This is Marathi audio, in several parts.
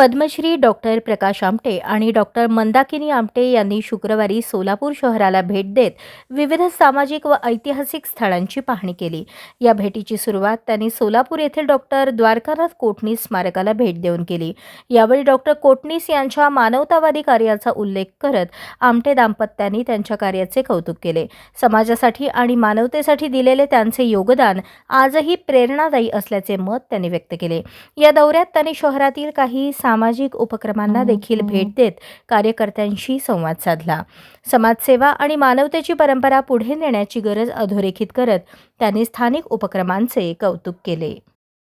पद्मश्री डॉक्टर प्रकाश आमटे आणि डॉक्टर मंदाकिनी आमटे यांनी शुक्रवारी सोलापूर शहराला भेट देत विविध सामाजिक व ऐतिहासिक स्थळांची पाहणी केली। या भेटीची सुरुवात त्यांनी सोलापूर येथील डॉक्टर द्वारकानाथ कोटणीस स्मारकाला भेट देऊन केली। यावेळी डॉक्टर कोटणीस यांच्या मानवतावादी कार्याचा उल्लेख करत आमटे दाम्पत्यांनी त्यांच्या कार्याचे कौतुक केले। समाजासाठी आणि मानवतेसाठी दिलेले त्यांचे योगदान आजही प्रेरणादायी असल्याचे मत त्यांनी व्यक्त केले। या दौऱ्यात त्यांनी शहरातील काही सामाजिक उपक्रमांना देखील भेट देत कार्यकर्त्यांशी संवाद साधला। समाजसेवा आणि मानवतेची परंपरा पुढे नेण्याची गरज अधोरेखित करत त्यांनी स्थानिक उपक्रमांचे कौतुक केले।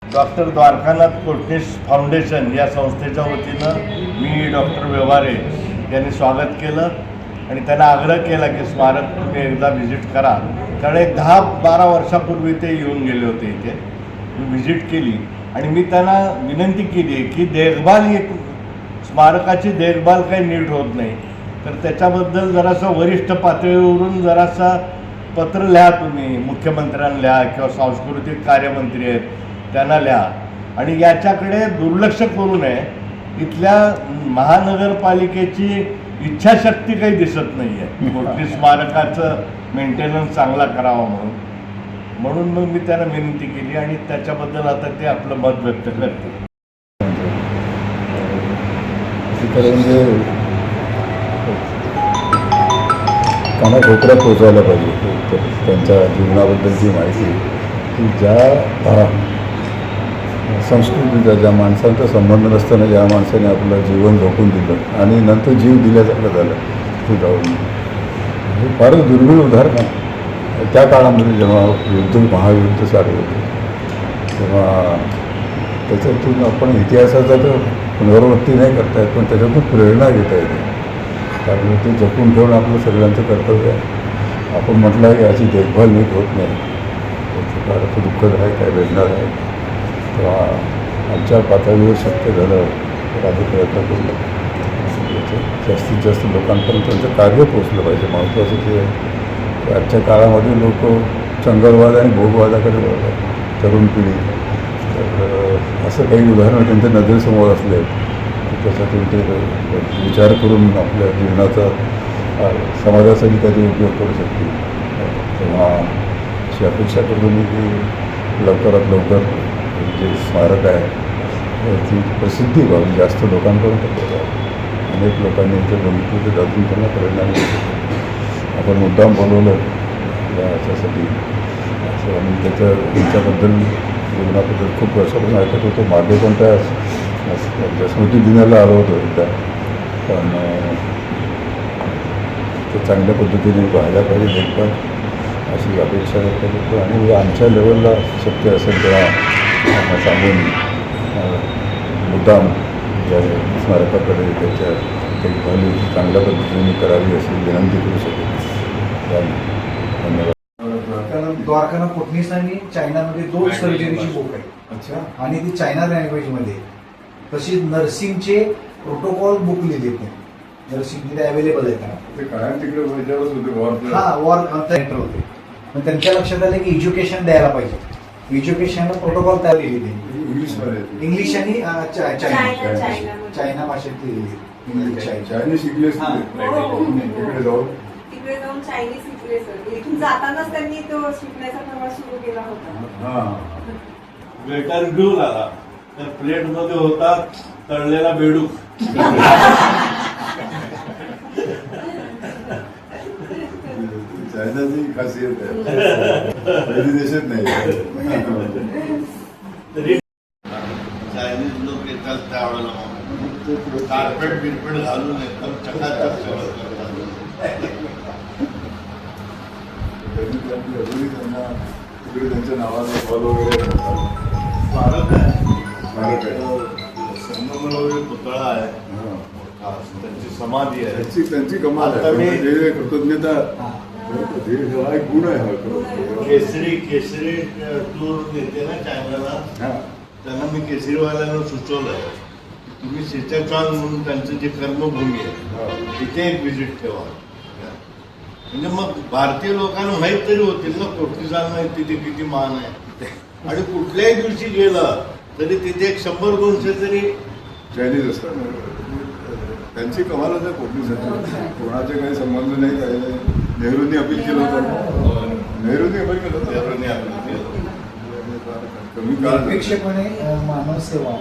डॉक्टर द्वारकानाथ कोटणीस फाउंडेशन या संस्थेच्या वतीनं मी डॉक्टर व्यवहारे यांनी स्वागत केलं आणि त्यांना आग्रह केला की स्मारक तुम्ही एकदा व्हिजिट करा। कारण एक 10-12 वर्षापूर्वी ते येऊन गेले होते इथे, मी व्हिजिट केली आणि मी त्यांना विनंती केली की देखभाल ही स्मारकाची देखभाल काही नीट होत नाही, तर त्याच्याबद्दल जरासं वरिष्ठ पातळीवरून जरासा पत्र लिहा, तुम्ही मुख्यमंत्र्यांना लिहा किंवा सांस्कृतिक कार्यमंत्री आहेत त्यांना लिहा आणि याच्याकडे दुर्लक्ष करू नये। इथल्या महानगरपालिकेची इच्छाशक्ती काही दिसत नाही आहे कोटणीस स्मारकाचं मेंटेनन्स चांगला करावा म्हणून मग मी त्यांना विनंती केली आणि त्याच्याबद्दल आता ते आपलं मत व्यक्त करते। म्हणजे कानाकोपऱ्यात पोचवायला पाहिजे त्यांच्या जीवनाबद्दलची माहिती की ज्या संस्कृतीचा, ज्या माणसांचा संबंध नसताना ज्या माणसाने आपलं जीवन झोकून दिलं आणि नंतर जीव दिल्यासारखं झालं ते जाऊन, हे फारच दुर्मिळ उदाहरण आहे। त्या काळामध्ये जेव्हा महायुद्ध चालू होते तेव्हा त्याच्यातून आपण इतिहासाचा तर पुनरावृत्ती नाही करता येत, पण त्याच्यातून प्रेरणा घेता येते। कारण ते जपून ठेवणं आपलं सगळ्यांचं कर्तव्य आहे। आपण म्हटलं आहे की याची देखभाल नीट होत नाही, त्याचं फार दुःखदायक आहे, वेदनादायक आहे। तेव्हा आमच्या पातळीवर शक्य झालं तर आधी प्रयत्न करू, जास्तीत जास्त लोकांपर्यंत त्यांचं कार्य पोचलं पाहिजे। महत्त्वाचं ते आजच्या काळामध्ये लोक चंगलवाद आणि भोगवादाकडे वळतात, तरुण पिढी। तर असं काही उदाहरणं त्यांच्या नजरेसमोर असले तर त्याच्यातून ते विचार करून आपल्या जीवनाचा समाजासाठी कधी उपयोग करू शकतील। तेव्हा अशी अपेक्षा करतो मी की लवकरात लवकर जे स्मारक आहे याची प्रसिद्धी व्हावी, जास्त लोकांपर्यंत पोहोचावी। अनेक लोकांनी इथे बघितलं तर अजून त्यांना प्रेरणा मिळते। आपण मुद्दाम बोलवलं याच्यासाठी असं, आणि त्यांच्याबद्दल जीवनाबद्दल खूप वर्षापासून ऐकत होतो। मागे पण त्या स्मृती दिनाला आलो होतो एकदा, पण ते चांगल्या पद्धतीने व्हायला पाहिजे देखभाल अशी अपेक्षा व्यक्त करतो। आणि आमच्या लेवलला शक्य असेल तेव्हा सांगून मुद्दाम या स्मारकाकडे त्याच्या देखभाल चांगल्या पद्धतीने करावी अशी विनंती करू शकेल। धन्यवाद। द्वारकानाथ कोटणीसांनी चायनामध्ये 2 सर्जरीची बुक आहे। अच्छा। आणि ती चायना लँग्वेजमध्ये, तशी नर्सिंगचे प्रोटोकॉल बुक लिहिलेत नाही, नर्सिंग तिथे अवेलेबल आहे त्यांना। वॉर सेंटर होते, पण त्यांच्या लक्षात आलं की एज्युकेशन द्यायला पाहिजे, एज्युकेशनला प्रोटोकॉल तयार लिहिली इंग्लिश आणि चायना भाषेत लिहिली। चायनीज शिकले तिकडे जाऊन चायनीज शिकले सर, इथून जातानाच त्यांनी तो शिकण्याचा प्रवास सुरू केला होता। वेटर घेऊन आला तर प्लेट मध्ये होता तळलेला बेडूक। चायनाची खासियत आहे, देशात नाही। चायनीज लोक येतात त्यावेळेला कार्पेट बिरपेट घालून एकदम चकाचक त्यांना तिकडे त्यांच्या नावाला फॉल वगैरे स्मारक आहे, संगमरवरी पुतळा आहे, त्यांची समाधी आहे, त्यांची कमाल आहे, कृतज्ञता हा एक गुण आहे। केसरी टूर येते ना चायनाला, त्यांना मी केसरीवाल्यांना सुचवलं तुम्ही सिचाचॉन म्हणून त्यांचं जे कर्मभूमी आहे तिथे एक व्हिजिट ठेवा, म्हणजे मग भारतीय लोकांना माहीत तरी होतील ना कोटणीसांना तिथे किती मान आहे। आणि कुठल्याही दिवशी गेलं तरी तिथे एक 100-200 तरी चायनीज असतात त्यांची कमालच आहे कोकणीसाठी. कोणाचे काही संबंध नाही काही नाही. नेहरूंनी अपील केलं होतं. नेहरूंनी अपील केलं होतं. नेहरूंनी आपलं केलं. कमी काळ निरपेक्षपणे मानव सेवा